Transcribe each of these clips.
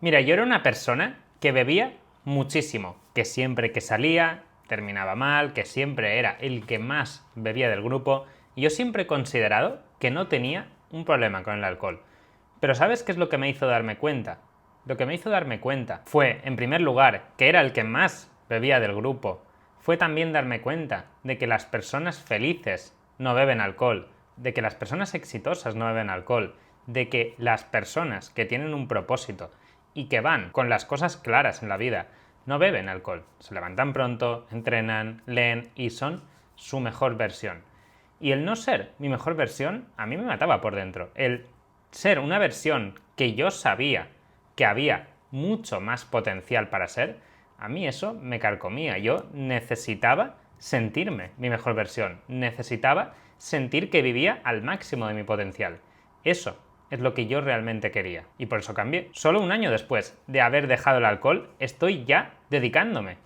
Mira, yo era una persona que bebía muchísimo, que siempre que salía terminaba mal, que siempre era el que más bebía del grupo, y yo siempre he considerado que no tenía un problema con el alcohol. Pero ¿sabes qué es lo que me hizo darme cuenta? Lo que me hizo darme cuenta fue, en primer lugar, que era el que más bebía del grupo. Fue también darme cuenta de que las personas felices no beben alcohol, de que las personas exitosas no beben alcohol, de que las personas que tienen un propósito y que van con las cosas claras en la vida no beben alcohol. Se levantan pronto, entrenan, leen y son su mejor versión. Y el no ser mi mejor versión a mí me mataba por dentro. El ser una versión que yo sabía que había mucho más potencial para ser, a mí eso me carcomía. Yo necesitaba sentirme mi mejor versión. Necesitaba sentir que vivía al máximo de mi potencial. Eso es lo que yo realmente quería. Y por eso cambié. Solo un año después de haber dejado el alcohol, estoy ya dedicándome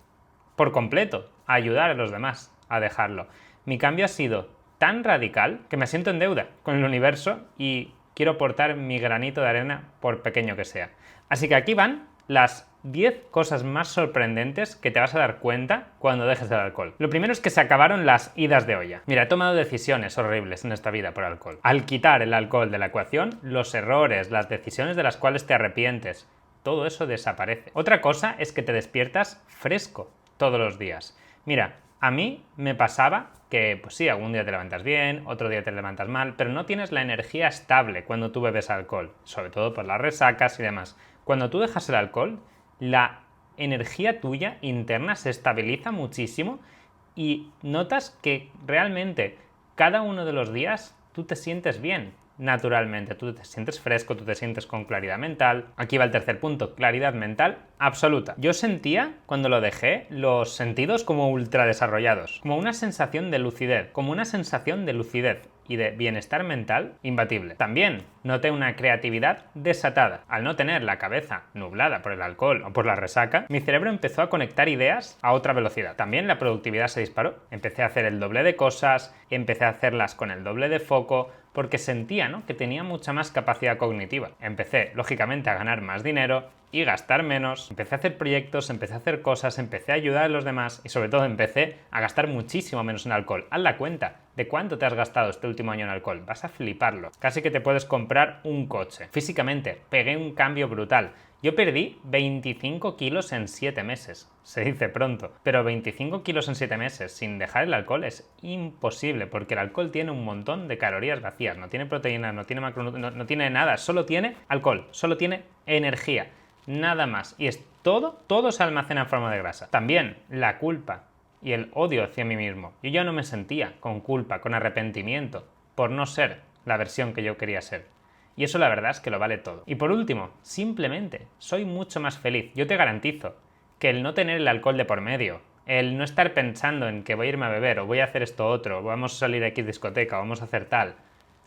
por completo a ayudar a los demás a dejarlo. Mi cambio ha sido tan radical que me siento en deuda con el universo y quiero aportar mi granito de arena por pequeño que sea. Así que aquí van las 10 cosas más sorprendentes que te vas a dar cuenta cuando dejes el alcohol. Lo primero es que se acabaron las idas de olla. Mira, he tomado decisiones horribles en esta vida por alcohol. Al quitar el alcohol de la ecuación, los errores, las decisiones de las cuales te arrepientes, todo eso desaparece. Otra cosa es que te despiertas fresco todos los días. Mira, a mí me pasaba que, pues sí, algún día te levantas bien, otro día te levantas mal, pero no tienes la energía estable cuando tú bebes alcohol, sobre todo por las resacas y demás. Cuando tú dejas el alcohol, la energía tuya interna se estabiliza muchísimo y notas que realmente cada uno de los días tú te sientes bien. Naturalmente, tú te sientes fresco, tú te sientes con claridad mental. Aquí va el tercer punto, claridad mental absoluta. Yo sentía, cuando lo dejé, los sentidos como ultra desarrollados, como una sensación de lucidez, y de bienestar mental imbatible. También noté una creatividad desatada. Al no tener la cabeza nublada por el alcohol o por la resaca, mi cerebro empezó a conectar ideas a otra velocidad. También la productividad se disparó. Empecé a hacer el doble de cosas, empecé a hacerlas con el doble de foco, porque sentía, ¿no?, que tenía mucha más capacidad cognitiva. Empecé, lógicamente, a ganar más dinero y gastar menos. Empecé a hacer proyectos, empecé a hacer cosas, empecé a ayudar a los demás y sobre todo empecé a gastar muchísimo menos en alcohol. Haz la cuenta de cuánto te has gastado este último año en alcohol. Vas a fliparlo. Casi que te puedes comprar un coche. Físicamente, pegué un cambio brutal. Yo perdí 25 kilos en 7 meses. Se dice pronto. Pero 25 kilos en 7 meses sin dejar el alcohol es imposible, porque el alcohol tiene un montón de calorías vacías. No tiene proteínas, no tiene macronutrientes, no tiene nada. Solo tiene alcohol, solo tiene energía. Nada más. Y es todo se almacena en forma de grasa. También la culpa y el odio hacia mí mismo. Yo ya no me sentía con culpa, con arrepentimiento, por no ser la versión que yo quería ser. Y eso la verdad es que lo vale todo. Y por último, simplemente soy mucho más feliz. Yo te garantizo que el no tener el alcohol de por medio, el no estar pensando en que voy a irme a beber o voy a hacer esto otro, vamos a salir aquí de discoteca, vamos a hacer tal,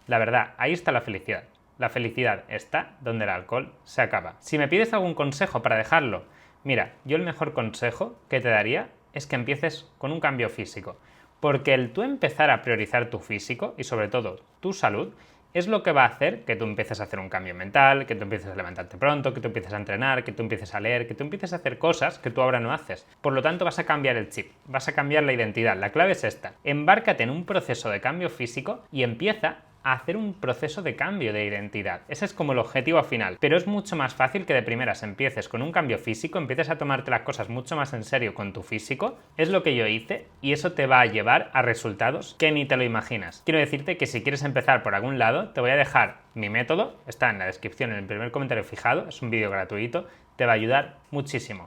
la verdad, ahí está la felicidad. La felicidad está donde el alcohol se acaba. Si me pides algún consejo para dejarlo, mira, yo el mejor consejo que te daría es que empieces con un cambio físico. Porque el tú empezar a priorizar tu físico y sobre todo tu salud es lo que va a hacer que tú empieces a hacer un cambio mental, que tú empieces a levantarte pronto, que tú empieces a entrenar, que tú empieces a leer, que tú empieces a hacer cosas que tú ahora no haces. Por lo tanto, vas a cambiar el chip, vas a cambiar la identidad. La clave es esta. Embárcate en un proceso de cambio físico y empieza a hacer un proceso de cambio de identidad. Ese es como el objetivo final. Pero es mucho más fácil que de primeras empieces con un cambio físico, empieces a tomarte las cosas mucho más en serio con tu físico. Es lo que yo hice y eso te va a llevar a resultados que ni te lo imaginas. Quiero decirte que si quieres empezar por algún lado, te voy a dejar mi método, está en la descripción en el primer comentario fijado, es un vídeo gratuito, te va a ayudar muchísimo.